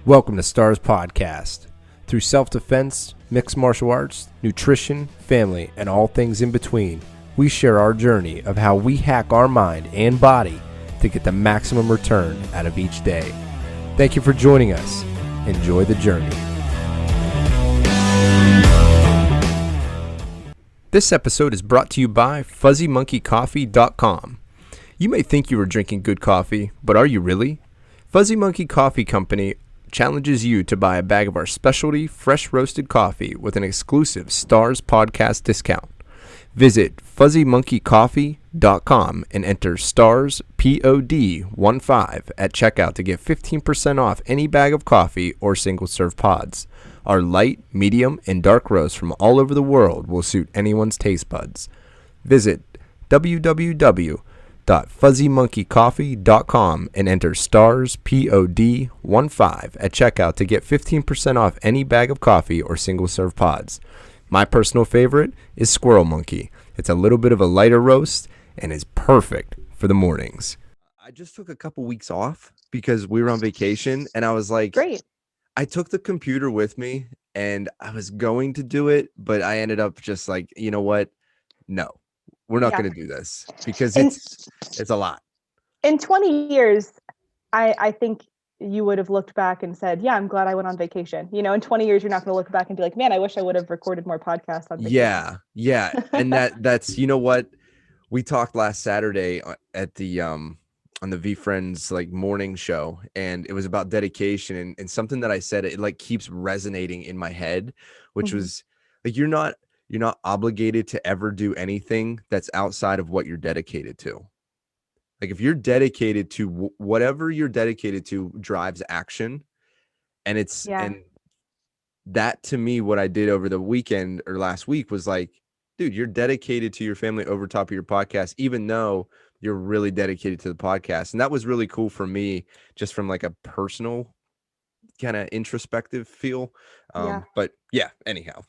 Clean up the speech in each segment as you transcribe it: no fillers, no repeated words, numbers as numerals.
Welcome to Stars Podcast. Through self-defense, mixed martial arts, nutrition, family, and all things in between, we share our journey of how we hack our mind and body to get the maximum return out of each day. Thank you for joining us. Enjoy the journey. This episode is brought to you by FuzzyMonkeyCoffee.com. You may think you are drinking good coffee, but are you really? Fuzzy Monkey Coffee Company challenges you to buy a bag of our specialty fresh roasted coffee with an exclusive Stars Podcast discount. Visit FuzzyMonkeyCoffee.com and enter STARS POD15 at checkout to get 15% off any bag of coffee or single serve pods. Our light, medium, and dark roasts from all over the world will suit anyone's taste buds. Visit www.fuzzymonkeycoffee.com and enter STARS POD15 at checkout to get 15% off any bag of coffee or single serve pods. My personal favorite is Squirrel Monkey. It's a little bit of a lighter roast and is perfect for the mornings. I just took a couple weeks off because we were on vacation, and I was like, Great. I took the computer with me and I was going to do it, but I ended up just like, you know what? No, we're not Yeah. going to do this because In- it's a lot. In 20 years, I think you would have looked back and said, yeah, I'm glad I went on vacation. You know, in 20 years, you're not going to look back and be like, man, I wish I would have recorded more podcasts on vacation. Yeah. And that's, you know what? We talked last Saturday at the on the Veefriend's like morning show, and it was about dedication, and something that I said, it like keeps resonating in my head, which Mhm. was like, you're not obligated to ever do anything that's outside of what you're dedicated to. Like if you're dedicated to whatever you're dedicated to drives action, and Yeah. that to me, what I did over the weekend or last week was like, dude, you're dedicated to your family over top of your podcast, even though you're really dedicated to the podcast. And that was really cool for me, just from like a personal kind of introspective feel. Yeah. But yeah, anyhow.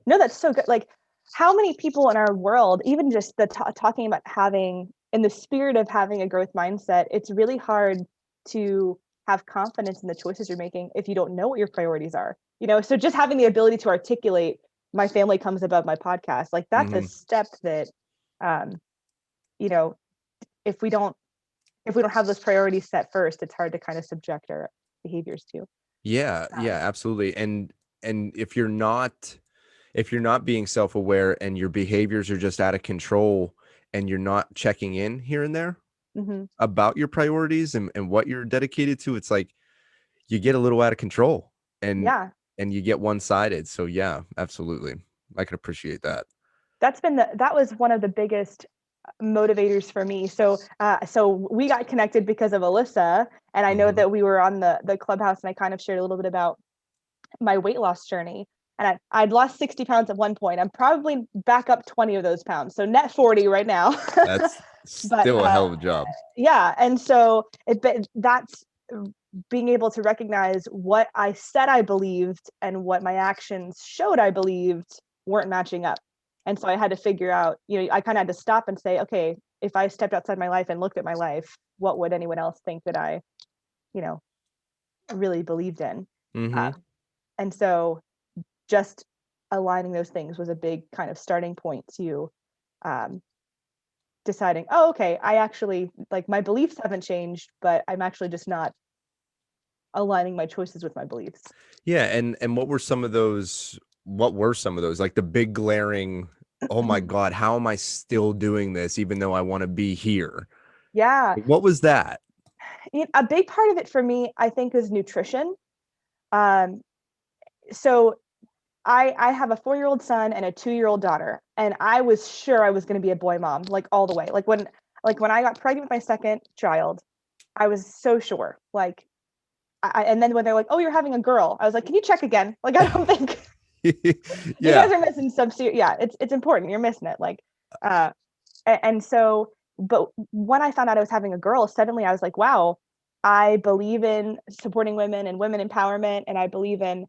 No, that's so good. Like, how many people in our world, even just the talking about having, in the spirit of having a growth mindset, it's really hard to have confidence in the choices you're making if you don't know what your priorities are. You know, so just having the ability to articulate, my family comes above my podcast, like that's a step that, you know, if we don't have those priorities set first, it's hard to kind of subject our behaviors to. Yeah, absolutely. And if you're not being self-aware and your behaviors are just out of control and you're not checking in here and there Mm-hmm. about your priorities and what you're dedicated to, it's like you get a little out of control and Yeah. you get one-sided. So yeah, absolutely. I can appreciate that. That was one of the biggest motivators for me. So we got connected because of Alyssa, and I know that we were on the Clubhouse, and I kind of shared a little bit about my weight loss journey. And I'd lost 60 pounds at one point. I'm probably back up 20 of those pounds, so net 40 right now. That's But still a hell of a job. yeah, and so that's being able to recognize what I said I believed and what my actions showed I believed weren't matching up. And so I had to figure out, I kind of had to stop and say, okay, if I stepped outside my life and looked at my life, what would anyone else think that I, really believed in? And so just aligning those things was a big kind of starting point to deciding, oh, okay, I actually, like, my beliefs haven't changed, but I'm actually just not aligning my choices with my beliefs. Yeah. And what were some of those like the big glaring, oh my God, how am I still doing this even though I want to be here? Yeah. What was that? A big part of it for me, I think, is nutrition. So I have a 4-year-old son and a 2-year-old daughter, and I was sure I was going to be a boy mom, like all the way. Like when I got pregnant with my second child, I was so sure. Like, and then when they're like, "Oh, you're having a girl," I was like, "Can you check again?" Like, I don't think you guys are missing some serious. Yeah, it's important. You're missing it. Like, and so, but when I found out I was having a girl, suddenly I was like, wow, I believe in supporting women and women empowerment, and I believe in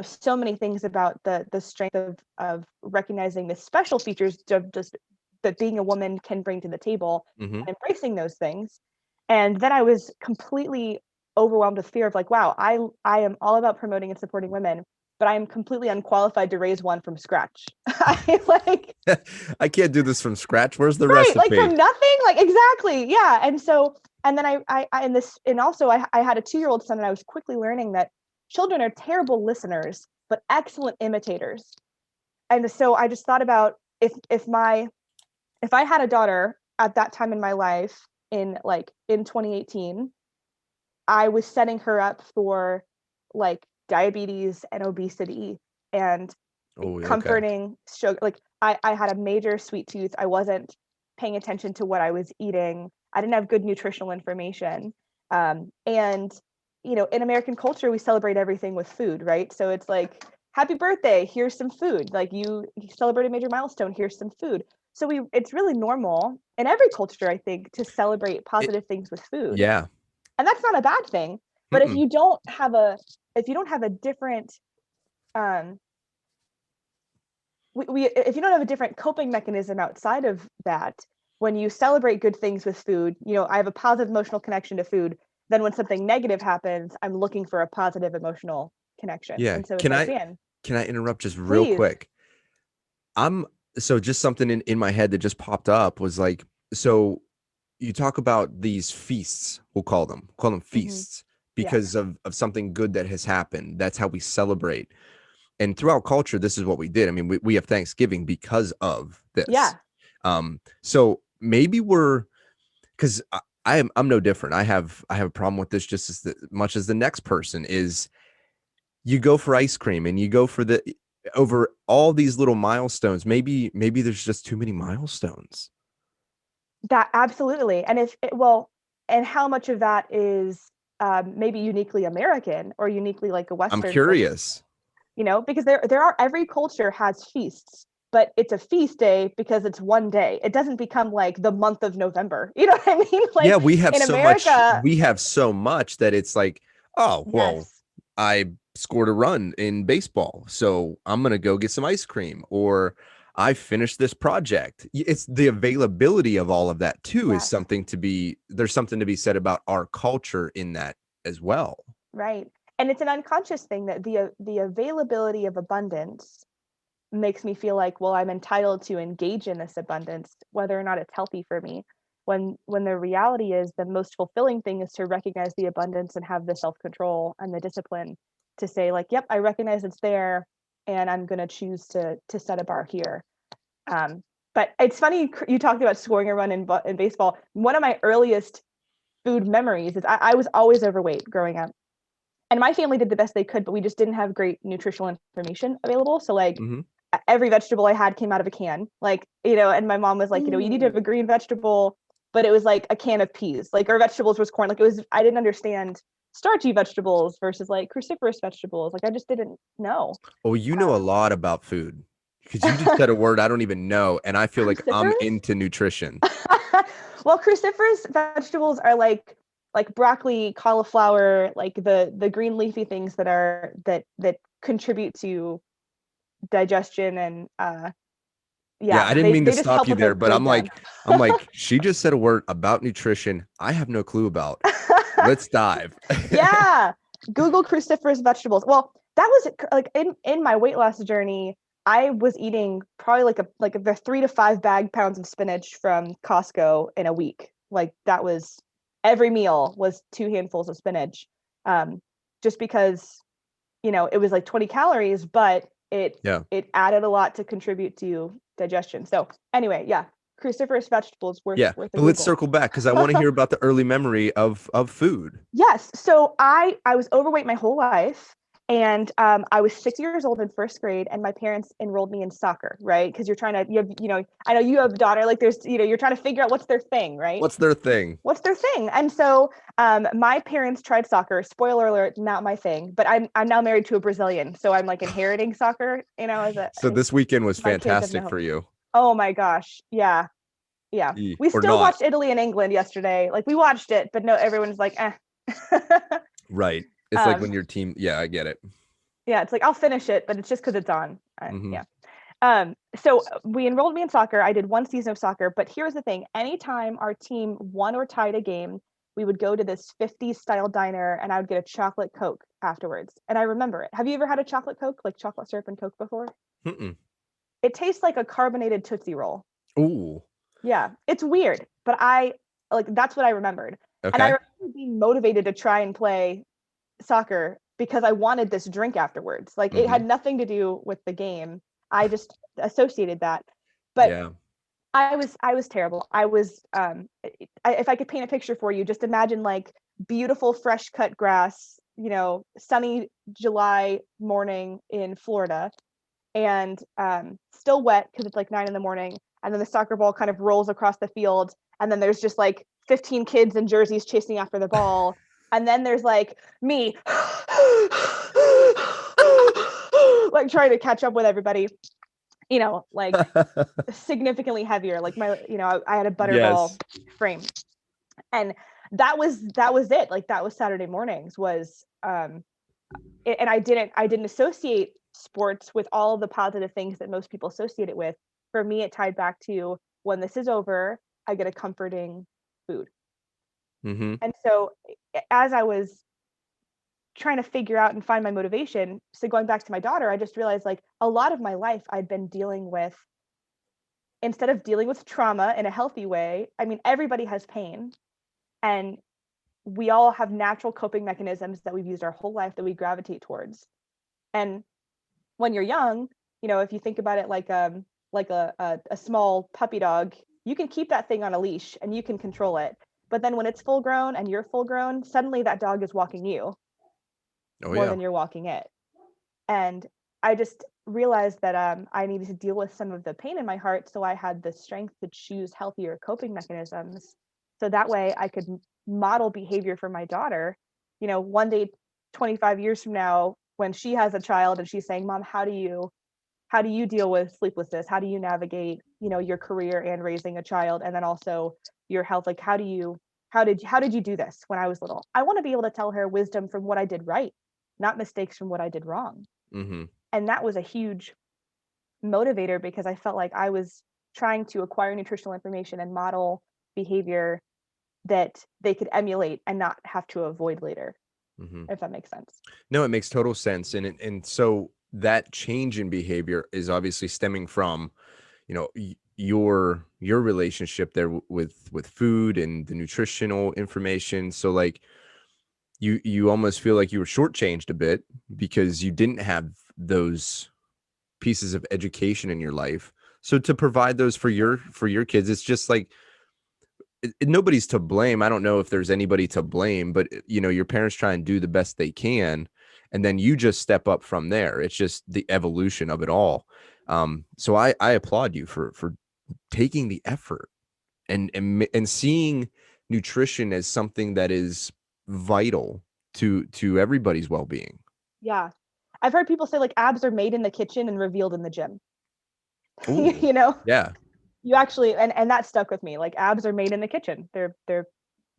so many things about the strength of recognizing the special features of just that being a woman can bring to the table, and embracing those things. And then I was completely overwhelmed with fear of like, wow, I am all about promoting and supporting women, but I am completely unqualified to raise one from scratch. I like I can't do this from scratch. Where's the right, like recipe? from nothing, like exactly, yeah. And so, and then I and this, and also I had a 2-year-old son, and I was quickly learning that children are terrible listeners, but excellent imitators. And so I just thought about if I had a daughter at that time in my life in 2018, I was setting her up for like diabetes and obesity and Oh, okay. comforting sugar. Like I had a major sweet tooth. I wasn't paying attention to what I was eating. I didn't have good nutritional information. And in American culture, we celebrate everything with food, right? So it's like, happy birthday, here's some food. Like you celebrate a major milestone, here's some food. So it's really normal in every culture, I think, to celebrate It, positive things with food. yeah. And that's not a bad thing. But Mm-mm. if you don't have a different um if you don't have a different coping mechanism outside of that, when you celebrate good things with food, I have a positive emotional connection to food. Then when something negative happens, I'm looking for a positive emotional connection. Yeah. And so it's like, man, Can I interrupt just real please. quick? I'm so just something in my head that just popped up was like, so you talk about these feasts, call them Mm-hmm. feasts Yeah. because of something good that has happened. That's how we celebrate. And throughout culture, this is what we did. I mean, we have Thanksgiving because of this. Yeah. So maybe because I'm no different. I have a problem with this just as much as the next person is. You go for ice cream and you go for the over all these little milestones. Maybe there's just too many milestones. That absolutely. And well, and how much of that is maybe uniquely American or uniquely like a I'm Western culture? curious. Because there are every culture has feasts, but it's a feast day because it's one day. It doesn't become like the month of November. You know what I mean? Yeah, Like in America, we have so much that it's like, oh, well, yes, I scored a run in baseball, so I'm gonna go get some ice cream, or I finished this project. It's the availability of all of that too is yes, something to be there's something to be said about our culture in that as well. right. And it's an unconscious thing that the availability of abundance makes me feel like, well, I'm entitled to engage in this abundance, whether or not it's healthy for me. When the reality is the most fulfilling thing is to recognize the abundance and have the self-control and the discipline to say like, yep, I recognize it's there, and I'm going to choose to set a bar here. But it's funny you talked about scoring a run in baseball. One of my earliest food memories is I was always overweight growing up, and my family did the best they could, but we just didn't have great nutritional information available. So like Mm-hmm. every vegetable I had came out of a can, like, and my mom was like, you need to have a green vegetable, but it was like a can of peas. Like our vegetables was corn. Like I didn't understand starchy vegetables versus like cruciferous vegetables. Like I just didn't know. Oh, you know a Um, lot about food because you just said a word I don't even know, and I feel like I'm cruciferous? into nutrition. Well, cruciferous vegetables are like broccoli, cauliflower, like the green leafy things that contribute to digestion and Yeah, yeah, I didn't they mean to they just stop help you with the there, but breakdown. I'm like, she just said a word about nutrition I have no clue about. Let's dive. Yeah, Google cruciferous vegetables. Well, that was like in my weight loss journey. I was eating probably like the 3 to 5 pounds of spinach from Costco in a week. Like that was every meal was 2 handfuls of spinach, um, just because it was like 20 calories, but it Yeah. it added a lot to contribute to digestion. So anyway, yeah, cruciferous vegetables Yeah. worth a But let's Google. circle back because I want to hear about the early memory of food. Yes. So I was overweight my whole life. And I was 6 years old in first grade, and my parents enrolled me in soccer, right? Because you're trying to, I know you have a daughter, like there's, you're trying to figure out what's their thing, right? What's their thing? What's their thing? And so my parents tried soccer. Spoiler alert, not my thing. But I'm now married to a Brazilian, so I'm like inheriting soccer, So this weekend was my kids have no fantastic hope. for you. Oh my gosh. Yeah. Yeah. We Or still not. watched Italy and England yesterday. Like we watched it, but no, everyone's like, eh. Right. It's like um, when your team, yeah, I get it. yeah, it's like I'll finish it, but it's just because it's on. Hmm. Yeah. So we enrolled me in soccer. I did one season of soccer, but here's the thing: anytime our team won or tied a game, we would go to this 50s style diner and I would get a chocolate Coke afterwards. And I remember it. Have you ever had a chocolate Coke, like chocolate syrup and Coke before? Mm-mm. It tastes like a carbonated Tootsie Roll. Ooh. Yeah, it's weird, but that's what I remembered. And I Okay. remember being motivated to try and play soccer because I wanted this drink afterwards. Like it Mm-hmm. had nothing to do with the game. I just associated that. But Yeah. I was terrible. If I could paint a picture for you, just imagine like beautiful fresh cut grass, sunny July morning in Florida, and still wet because it's like 9 a.m, and then the soccer ball kind of rolls across the field, and then there's just like 15 kids in jerseys chasing after the ball, and then there's like me like trying to catch up with everybody, like significantly heavier, like I had a butterball Yes. frame, and that was it. Like that was Saturday mornings was and I didn't associate sports with all the positive things that most people associate it with. For me, it tied back to when this is over, I get a comforting food. Mm-hmm. And so as I was trying to figure out and find my motivation, so going back to my daughter, I just realized like a lot of my life I'd been dealing with, instead of dealing with trauma in a healthy way. I mean, everybody has pain, and we all have natural coping mechanisms that we've used our whole life that we gravitate towards. And when you're young, if you think about it like a small puppy dog, you can keep that thing on a leash and you can control it. But then when it's full grown and you're full grown, suddenly that dog is walking you Oh more yeah. than you're walking it. And I just realized that I needed to deal with some of the pain in my heart, so I had the strength to choose healthier coping mechanisms, so that way I could model behavior for my daughter. One day, 25 years from now, when she has a child and she's saying, "Mom, how do you deal with sleeplessness? How do you navigate, your career and raising a child, and then also your health? Like, how did you do this when I was little?" I want to be able to tell her wisdom from what I did right, not mistakes from what I did wrong. Mm-hmm. And that was a huge motivator because I felt like I was trying to acquire nutritional information and model behavior that they could emulate and not have to avoid later, Mm-hmm. if that makes sense. No, it makes total sense. And so that change in behavior is obviously stemming from, your relationship there with food and the nutritional information. So like you almost feel like you were shortchanged a bit because you didn't have those pieces of education in your life. So to provide those for your kids, it's just like nobody's to blame. I don't know if there's anybody to blame, but your parents try and do the best they can, and then you just step up from there. It's just the evolution of it all. So I applaud you for taking the effort and seeing nutrition as something that is vital to everybody's well-being. Yeah. I've heard people say like abs are made in the kitchen and revealed in the gym. Ooh, you know, yeah. you actually, and that stuck with me. Like abs are made in the kitchen. They're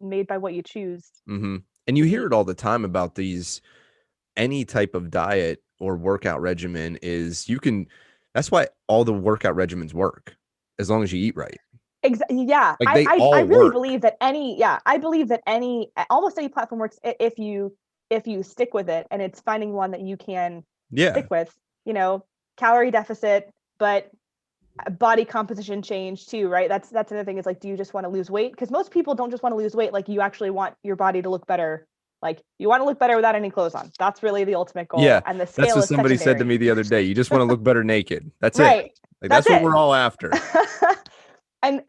made by what you choose Hmm. And you to hear eat. it all the time about these, any type of diet or workout regimen is that's why all the workout regimens work as long as you eat right. Yeah, Like I, they I I all really work. believe that almost any platform works if you stick with it, and it's finding one that you can Yeah. stick with. You know, calorie deficit, but body composition change too, right? That's another thing. Is like, do you just want to lose weight? Because most people don't just want to lose weight. Like, you actually want your body to look better. Like, you want to look better without any clothes on. That's really the ultimate goal, Yeah. and the That's scale what is somebody said to secondary. me the other day. You just want to look better naked. That's it. Right. Like That's that's what it. we're all after. And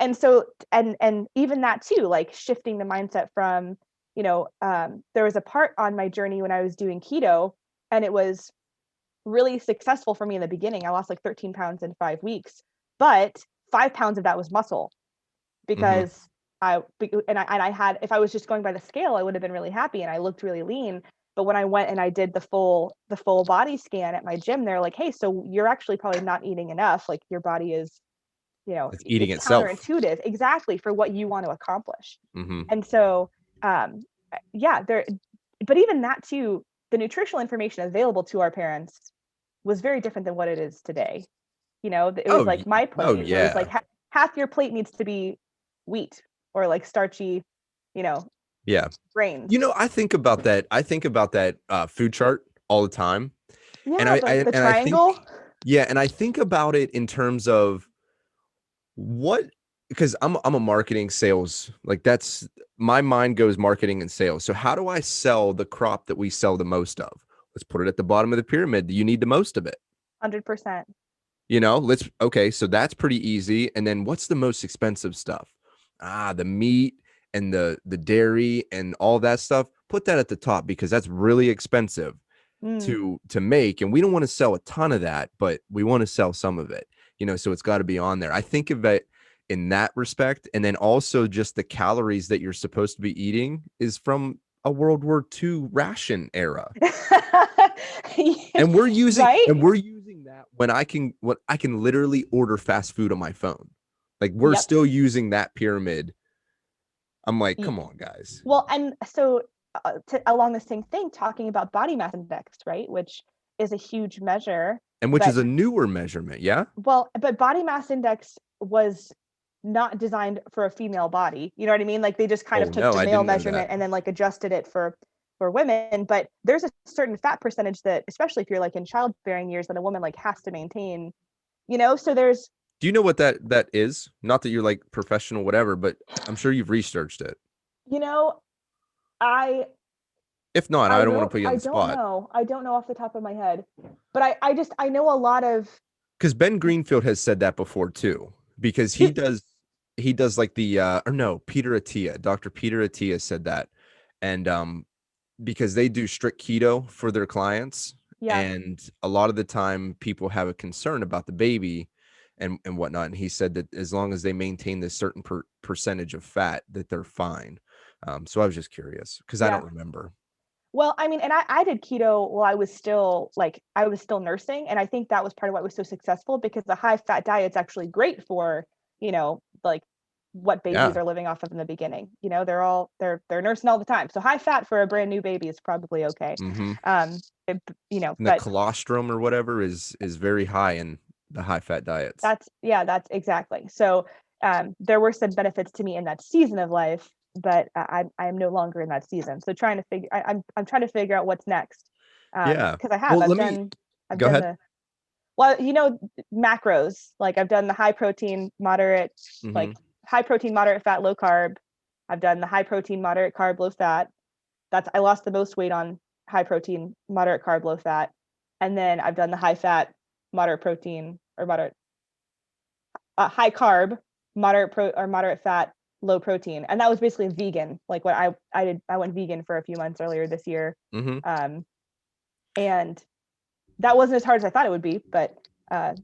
even that too, like shifting the mindset from, there was a part on my journey when I was doing keto, and it was really successful for me in the beginning. I lost like 13 pounds in 5 weeks, but 5 pounds of that was muscle, Hmm. because I had, if I was just going by the scale, I would have been really happy and I looked really lean. But when I went and I did the full body scan at my gym, they're like, "Hey, so you're actually probably not eating enough. Like, your body is, It's eating it's itself. counterintuitive exactly for what you want to accomplish." Hmm. And so, um, yeah, but even that too, the nutritional information available to our parents was very different than what it is today. It was Oh, like my oh plate. It was like yeah. half your plate needs to be wheat or like starchy, you know, Yeah. grains. I think about that. I think about that food chart all the time. And Yeah, I, I the and I think, triangle. yeah, and I think about it in terms of what, because I'm a marketing sales, like that's my mind goes marketing and sales. So how do I sell the crop that we sell the most of? Let's put it at the bottom of the pyramid. You need the most of it. 100%. Let's okay, so that's pretty easy. And then what's the most expensive stuff? The meat and the dairy and all that stuff. Put that at the top because that's really expensive Mm. to make, and we don't want to sell a ton of that, but we want to sell some of it. So it's got to be on there. I think of it in that respect, and then also just the calories that you're supposed to be eating is from a World War II ration era. And we're using Right? and we're using that when I can literally order fast food on my phone. Like we're Yep. still using that pyramid. I'm like, Y- come on, guys. Well, and so along the same thing, talking about body mass index, right, which is a huge measure, And which is but a newer measurement, yeah? but body mass index was not designed for a female body. You know what I mean? Like they just kind Oh of took no, the I male didn't know that. measurement and then like adjusted it for women. But there's a certain fat percentage that, especially if you're like in childbearing years, that a woman like has to maintain. So there's Do you know what that is? Not that you're like professional, whatever, but I'm sure you've researched it. you know I If not, I don't want to put you on the spot. I don't know off the top of my head, but I know a lot of Because Ben Greenfield has said that before too. Because he, he does like the or no, Peter Attia, Dr. Peter Attia said that. And because they do strict keto for their clients, yeah. and a lot of the time people have a concern about the baby and whatnot. And he said that as long as they maintain this certain percentage of fat, that they're fine. So I was just curious because I Yeah. don't remember. Well, I mean, and I did keto while I was still nursing. And I think that was part of why it was so successful, because the high fat diet's actually great for, like what babies Yeah. are living off of in the beginning. They're nursing all the time. So high fat for a brand new baby is probably okay. Mm-hmm. Um, And the but colostrum or whatever is very high in the high fat diets. that's exactly. So there were some benefits to me in that season of life, but I am no longer in that season. So I'm trying to figure out what's next. Yeah. Because Well, I've go done ahead. the well, macros. Like I've done the high protein, moderate, Mm-hmm. like high protein, moderate fat, low carb. I've done the high protein, moderate carb, low fat. I lost the most weight on high protein, moderate carb, low fat. And then I've done the high fat, moderate protein or moderate high carb, moderate fat, low protein, and that was basically vegan. Like what I did, I went vegan for a few months earlier this year, Mm-hmm. and that wasn't as hard as I thought it would be. But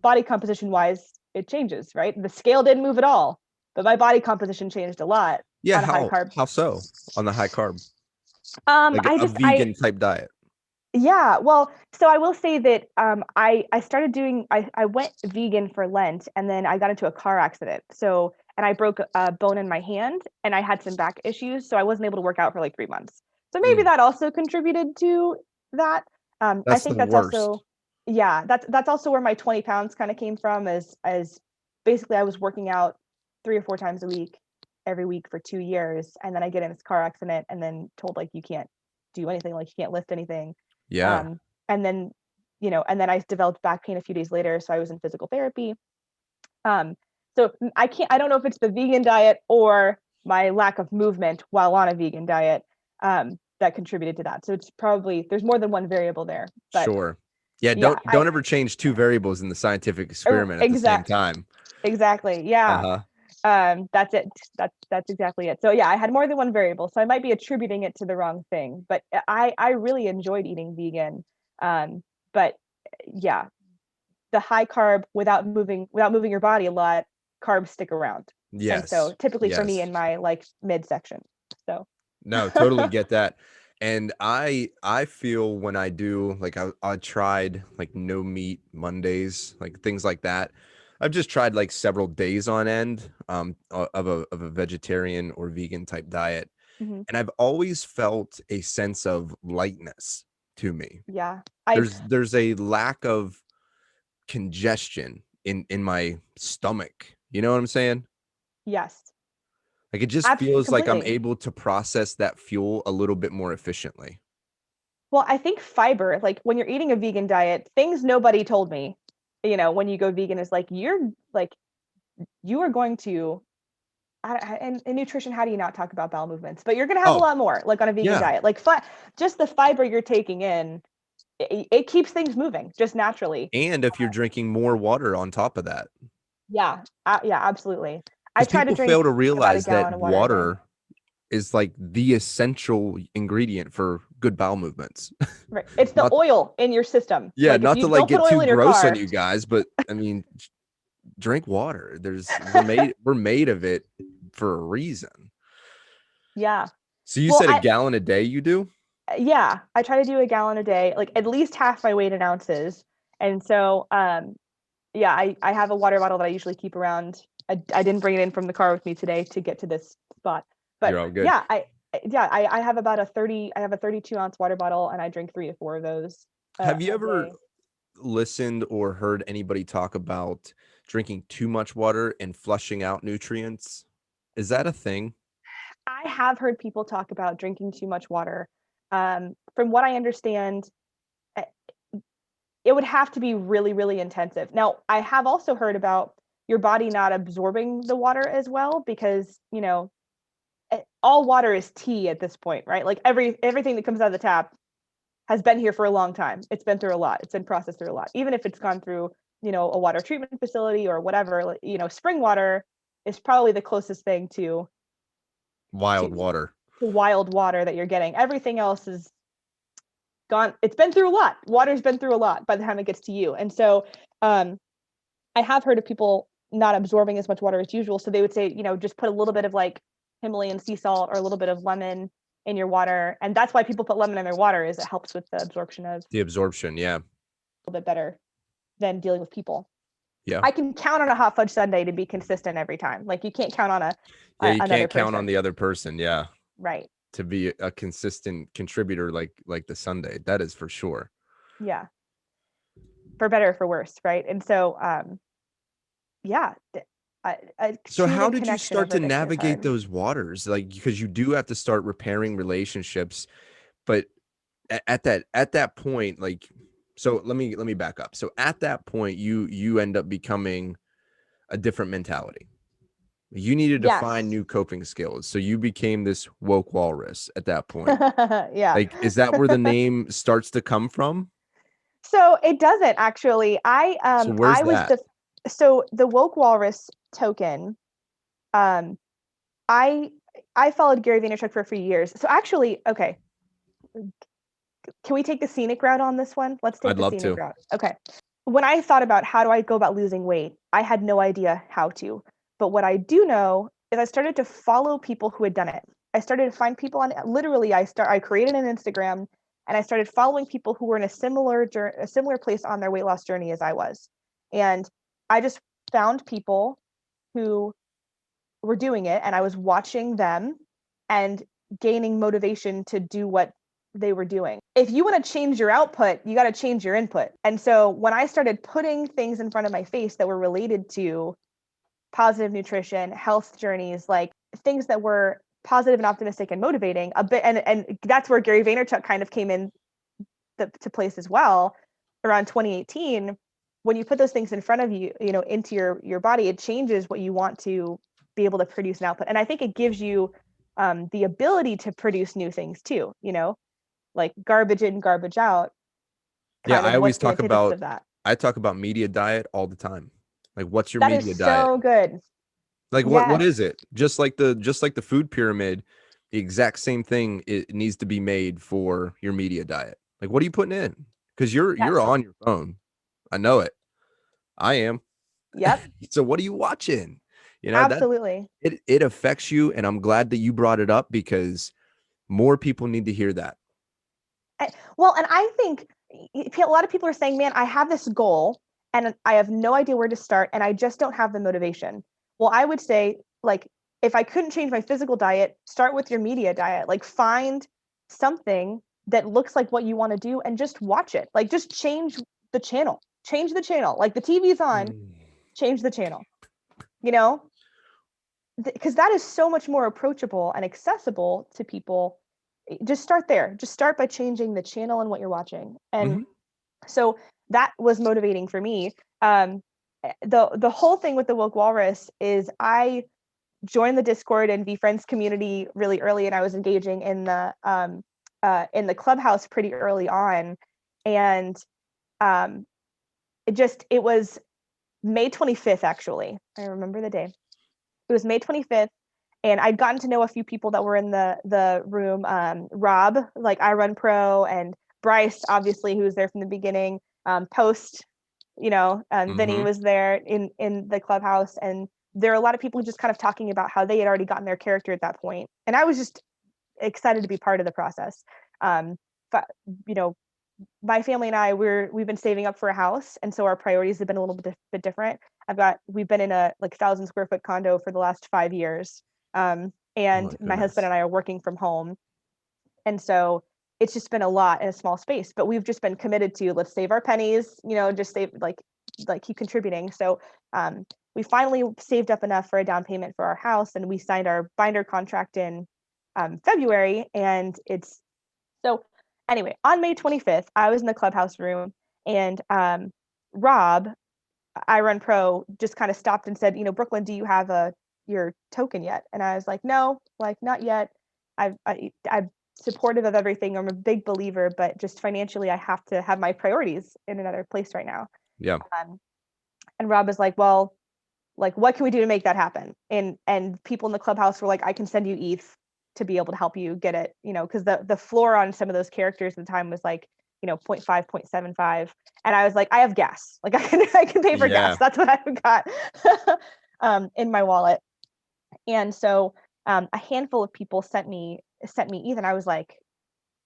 body composition wise, it changes, right? The scale didn't move at all, but my body composition changed a lot Yeah, on a high carb. how so on the high carb, like I a just I vegan type diet? Yeah, well, so I will say that I started doing I went vegan for Lent, and then I got into a car accident. So and I broke a bone in my hand, and I had some back issues, so I wasn't able to work out for like 3 months. So maybe Mm, that also contributed to that. I that's the think that's also, worst. yeah, that's also where my 20 pounds kind of came from, as basically I was working out 3 or 4 times a week every week for 2 years, and then I get in this car accident and then told like you can't do anything, like you can't lift anything. Yeah. um, and then and then I developed back pain a few days later, so I was in physical therapy. um, so I don't know if it's the vegan diet or my lack of movement while on a vegan diet that contributed to that. So it's probably, there's more than one variable there, but Sure. Yeah, yeah, don't ever change two variables in the scientific experiment at the same time. exactly, yeah. Uh-huh. That's it. That's exactly it. So yeah, I had more than one variable, so I might be attributing it to the wrong thing, but I really enjoyed eating vegan. But yeah, the high carb without moving your body a lot, carbs stick around. And so Yes. typically for me Yes. in my like midsection. So No, totally get that. And I feel when I do like I tried like no meat Mondays, like things like that. I've just tried like several days on end of a vegetarian or vegan type diet. mhm, And I've always felt a sense of lightness to me. yeah, I There's a lack of congestion in my stomach. You know what I'm saying? yes, Like it just feels like I'm Completely. able to process that fuel a little bit more efficiently. Well, I think fiber, like when you're eating a vegan diet, things nobody told me, when you go vegan is like, you are going to, and in nutrition, how do you not talk about bowel movements? But you're going to have a Oh, lot more, like on a vegan yeah. diet, like just the fiber you're taking in, it keeps things moving just naturally. And if you're drinking more water on top of that, Yeah. Yeah, absolutely. I because try to people fail drink to about a realize that gallon of water a day. water is like the essential ingredient for good bowel movements. Right. It's the Not, oil in your system. yeah, Like if not you to like don't put get oil too in your gross on car, you guys, but I mean, drink water. We're made of it for a reason. yeah. So you Well, said a gallon a day you do? yeah, I try to do a gallon a day, like at least half my weight in ounces. And so, yeah, I have a water bottle that I usually keep around. I didn't bring it in from the car with me today to get to this spot, You're but all good. yeah, I have about I have a 32-ounce water bottle, and I drink 3 to 4 of those Have you a ever day. listened or heard anybody talk about drinking too much water and flushing out nutrients? Is that a thing? I have heard people talk about drinking too much water. From what I understand, eh, it would have to be really, really intensive. Now, I have also heard about your body not absorbing the water as well because, all water is tea at this point, right? Like everything that comes out of the tap has been here for a long time. It's been through a lot. It's been processed through a lot. Even if it's gone through, a water treatment facility or whatever, spring water is probably the closest thing to Wild water. wild water that you're getting. Everything else is gone. It's been through a lot. Water's been through a lot by the time it gets to you. And so um I have heard of people not absorbing as much water as usual. So they would say, just put a little bit of like Himalayan sea salt or a little bit of lemon in your water. And that's why people put lemon in their water, is it helps with the absorption of The absorption, yeah. a little bit better than dealing with people. Yeah. I can count on a hot fudge sundae to be consistent every time. Like you can't count on Yeah, you another can't count on person. the other person, yeah, Right. to be a consistent contributor like the Sunday. That is for sure. Yeah. For better or for worse. Right. And so yeah, So how choosing did you connection start over to addiction is navigate hard. those waters? Like because you do have to start repairing relationships, but at that point, like so let me back up. So at that point, you end up becoming a different mentality. You needed to find Yes. new coping skills. So you became this woke walrus at that point. Yeah. Like, is that where the name starts to come from? So it doesn't actually. So where's I was that? so the woke walrus token. Um I I followed Gary Vaynerchuk for a few years. So actually, okay, can we take the scenic route on this one? Let's take I'd the love scenic to. route. Okay. When I thought about how do I go about losing weight, I had no idea how to. But what I do know is I started to follow people who had done it. I started to find people on, literally I created an Instagram, and I started following people who were in a similar place on their weight loss journey as I was. And I just found people who were doing it, and I was watching them and gaining motivation to do what they were doing. If you want to change your output, you got to change your input. And so when I started putting things in front of my face that were related to positive nutrition, health journeys, like things that were positive and optimistic and motivating a bit, and that's where Gary Vaynerchuk kind of came in to place as well around 2018. When you put those things in front of you, into your body, it changes what you want to be able to produce and output. And I think it gives you the ability to produce new things too, like garbage in, garbage out, Yeah, kind I of always what's the talk antithesis about of that. I talk about media diet all the time. Like, what's your That is media diet? so good. Like, what Yes. is it? Just like the food pyramid, the exact same thing it needs to be made for your media diet. Like, what are you putting in? Because you're Yes. on your phone. I know it. I am. Yep. So what are you watching? That Absolutely. it affects you, and I'm glad that you brought it up because more people need to hear that. Well, and I think a lot of people are saying, man, I have this goal and I have no idea where to start and I just don't have the motivation. Well, I would say, like, if I couldn't change my physical diet, start with your media diet. Like, find something that looks like what you want to do and just watch it. Like, just change the channel. Change the channel. Like, the TV's on, Mm. change the channel, you know? because that is so much more approachable and accessible to people. Just start there. Just start by changing the channel and what you're watching. And Hmm. so that was motivating for me. The whole thing with the Woke Walrus is I joined the Discord and Veefriends community really early, and I was engaging in the clubhouse pretty early on. And um, it was May 25th, actually. I remember the day. It was May 25th, and I'd gotten to know a few people that were in the room. Rob, like I Run Pro, and Bryce, obviously, who was there from the beginning. Post, Vinny Hmm. was there in the clubhouse, and there are a lot of people just kind of talking about how they had already gotten their character at that point, and I was just excited to be part of the process. But you know, my family and we've been saving up for a house, and so our priorities have been a little bit different. We've been in a like 1,000 square foot condo for the last 5 years, Oh my and my husband goodness. and I are working from home, and so it's just been a lot in a small space. But we've just been committed to let's save our pennies, just save like keep contributing. So um, we finally saved up enough for a down payment for our house, and we signed our binder contract in February, and it's so anyway, on May 25th, I was in the clubhouse room, and Rob, I Run Pro, just kind of stopped and said, Brooklyn, do you have your token yet? And I was like, no, like not yet. I'm supportive of everything. I'm a big believer, but just financially, I have to have my priorities in another place right now. Yeah. Um, and Rob is like, well, like what can we do to make that happen? And people in the clubhouse were like, I can send you ETH to be able to help you get it, because the floor on some of those characters at the time was like, 0.5, 0.75. And I was like, I have gas. Like I can pay for gas. Yeah. That's what I've got in my wallet. And so a handful of people sent me ETH, and I was like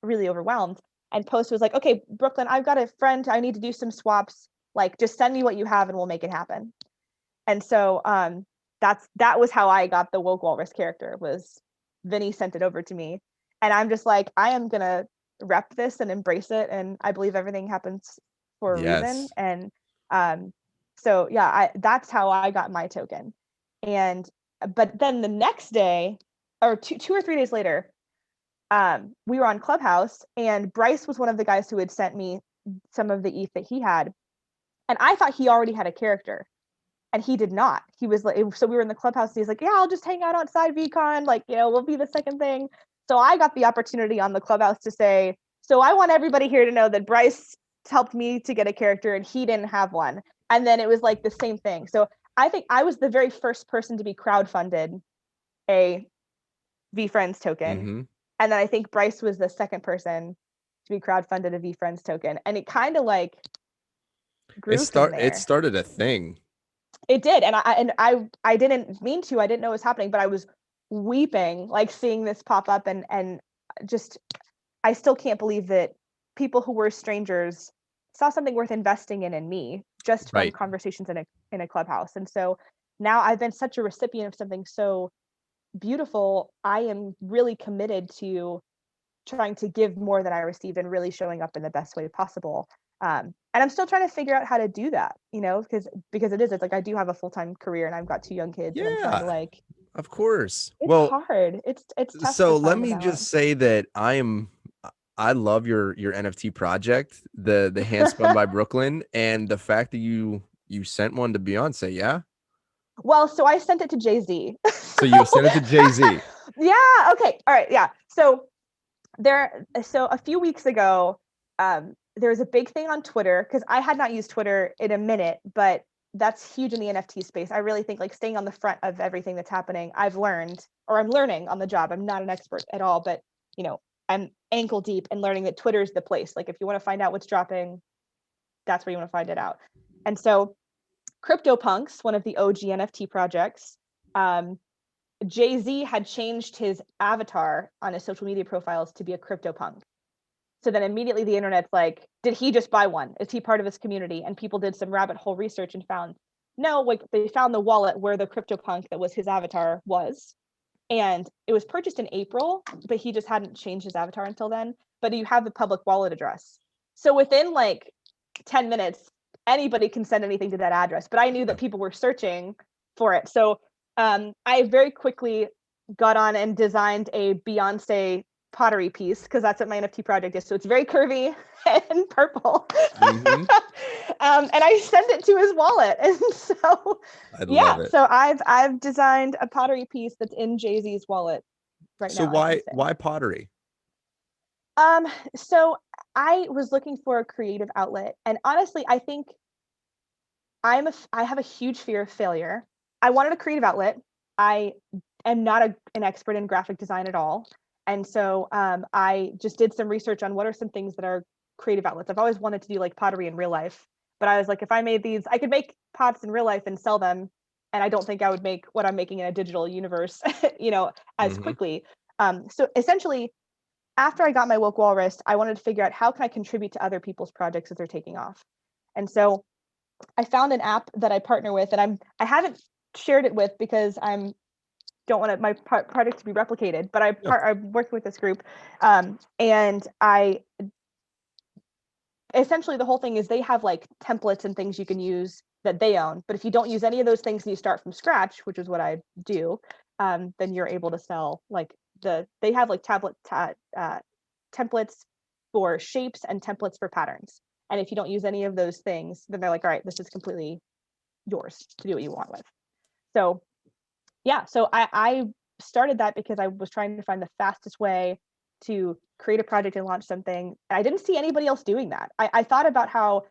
really overwhelmed. And Post was like, okay, Brooklyn, I've got a friend. I need to do some swaps. Like, just send me what you have and we'll make it happen. And so that was how I got the Woke Walrus character. Was Vinny sent it over to me, and I'm just like, I am gonna rep this and embrace it, and I believe everything happens for a reason. Yes. And um, so yeah, that's how I got my token. And but then the next day, or two or 3 days later, we were on Clubhouse, and Bryce was one of the guys who had sent me some of the ETH that he had, and I thought he already had a character, and he did not. He was like, so we were in the clubhouse, and he's like, yeah, I'll just hang out outside VCon, like, we'll be the second thing. So I got the opportunity on the clubhouse to say, so I want everybody here to know that Bryce helped me to get a character and he didn't have one. And then it was like the same thing. So I think I was the very first person to be crowdfunded a VFriends token. Hmm. And then I think Bryce was the second person to be crowdfunded a VFriends token. And it kind of like grew from It there. started a thing. It did, and I didn't mean to. I didn't know it was happening, but I was weeping, like seeing this pop up, and just I still can't believe that people who were strangers saw something worth investing in me just from Right. conversations in a clubhouse. And so now I've been such a recipient of something so beautiful. I am really committed to trying to give more than I received and really showing up in the best way possible. And I'm still trying to figure out how to do that, because it's like I do have a full-time career and I've got 2 young kids, and I'm trying to Yeah. like Of course. it's Well, hard. It's tough to so let find the me just balance. say that I love your NFT project, the hand spun by Brooklyn, and the fact that you sent one to Beyonce. Yeah. Well, so I sent it to Jay-Z. So you sent it to Jay-Z. Yeah, okay. All right, yeah. So a few weeks ago, there was a big thing on Twitter, because I had not used Twitter in a minute, but that's huge in the NFT space. I really think like staying on the front of everything that's happening. I'm learning on the job. I'm not an expert at all, but I'm ankle deep in learning that Twitter is the place. Like if you want to find out what's dropping, that's where you want to find it out. And so CryptoPunks, one of the OG NFT projects, um, Jay-Z had changed his avatar on his social media profiles to be a CryptoPunk. So then immediately the internet's like, did he just buy one? Is he part of his community? And people did some rabbit hole research and found no, like they found the wallet where the CryptoPunk that was his avatar was. And it was purchased in April, but he just hadn't changed his avatar until then. But you have the public wallet address. So within like 10 minutes, anybody can send anything to that address. But I knew Yeah. that people were searching for it. So I very quickly got on and designed a Beyonce pottery piece because that's what my NFT project is. So it's very curvy and purple. Mm-hmm. And I sent it to his wallet. And so I love it. so I've designed a pottery piece that's in Jay-Z's wallet right So now as we why sit. pottery? So I was looking for a creative outlet, and honestly, I think I have a huge fear of failure. I wanted a creative outlet. I am not an expert in graphic design at all. And so I just did some research on what are some things that are creative outlets. I've always wanted to do like pottery in real life, but I was like, if I made these, I could make pots in real life and sell them. And I don't think I would make what I'm making in a digital universe, as Mm-hmm. quickly. So essentially, after I got my woke walrus, I wanted to figure out how can I contribute to other people's projects as they're taking off. And so I found an app that I partner with, and I haven't shared it with because don't want my project to be replicated. But Yeah. I'm working with this group, and I essentially the whole thing is they have like templates and things you can use that they own. But if you don't use any of those things and you start from scratch, which is what I do, then you're able to sell like they have like templates for shapes and templates for patterns. And if you don't use any of those things, then they're like, all right, this is completely yours to do what you want with. So so I started that because I was trying to find the fastest way to create a project and launch something. I didn't see anybody else doing that. I thought about how,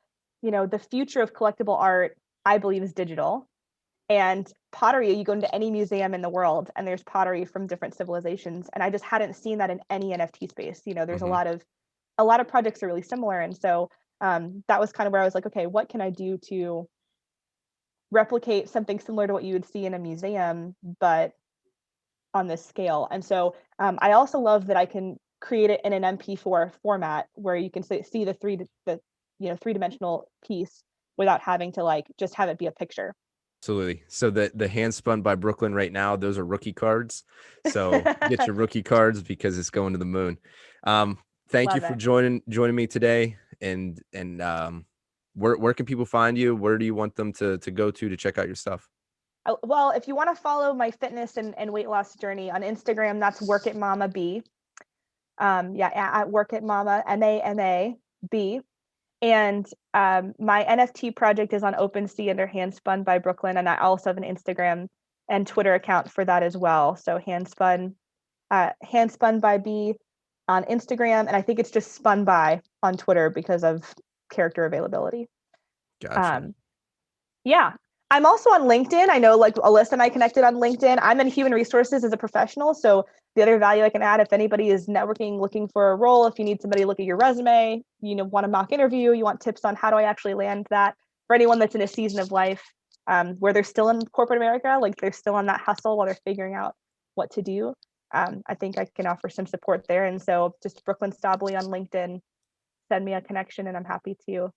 the future of collectible art, I believe, is digital. And pottery, you go into any museum in the world and there's pottery from different civilizations. And I just hadn't seen that in any NFT space. There's Mm-hmm. a lot of projects are really similar. And so that was kind of where I was like, okay, what can I do to replicate something similar to what you would see in a museum, but on this scale? And so I also love that I can create it in an MP4 format where you can see the three-dimensional piece without having to like just have it be a picture. Absolutely. So the hand spun by Brooklyn right now, those are rookie cards. So get your rookie cards because it's going to the moon. Thank you Love for it. joining me today. And where can people find you? Where do you want them to go to check out your stuff? Well, if you want to follow my fitness and weight loss journey on Instagram, that's Work at Mama B. At Work at Mama MAMAB. And my NFT project is on OpenSea under Handspun by Brooklyn, and I also have an Instagram and Twitter account for that as well. So Handspun by B on Instagram, and I think it's just Spun by on Twitter because of character availability. Gotcha. Yeah. I'm also on LinkedIn. I know like Alyssa and I connected on LinkedIn. I'm in human resources as a professional. So the other value I can add, if anybody is networking, looking for a role, if you need somebody to look at your resume, want a mock interview, you want tips on how do I actually land that, for anyone that's in a season of life where they're still in corporate America, like they're still on that hustle while they're figuring out what to do. I think I can offer some support there. And so just Brooklyn Stabile on LinkedIn, send me a connection and I'm happy to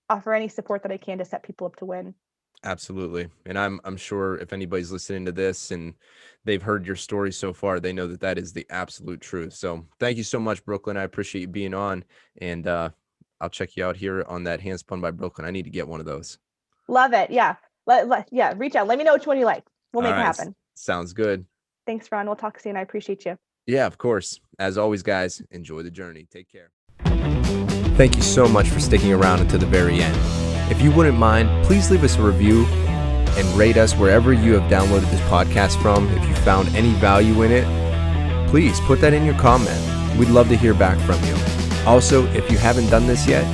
offer any support that I can to set people up to win. Absolutely. And I'm sure if anybody's listening to this and they've heard your story so far, they know that is the absolute truth. So thank you so much, Brooklyn. I appreciate you being on, and I'll check you out here on that Handspun by Brooklyn. I need to get one of those. Love it. Yeah. Reach out. Let me know which one you like. We'll All make it right. happen. Sounds good. Thanks, Ron. We'll talk soon. I appreciate you. Yeah, of course. As always, guys, enjoy the journey. Take care. Thank you so much for sticking around until the very end. If you wouldn't mind, please leave us a review and rate us wherever you have downloaded this podcast from. If you found any value in it, please put that in your comment. We'd love to hear back from you. Also, if you haven't done this yet,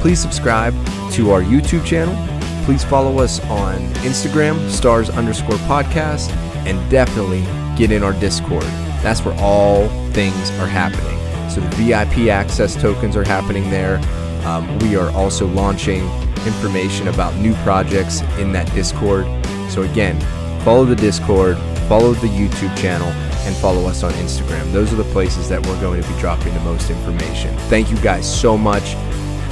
please subscribe to our YouTube channel. Please follow us on Instagram, stars_podcast, and definitely get in our Discord. That's where all things are happening. So the VIP access tokens are happening there. We are also launching information about new projects in that Discord. So again, follow the Discord, follow the YouTube channel, and follow us on Instagram. Those are the places that we're going to be dropping the most information. Thank you guys so much.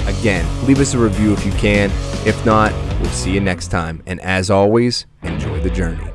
Again, leave us a review if you can. If not, we'll see you next time. And as always, enjoy the journey.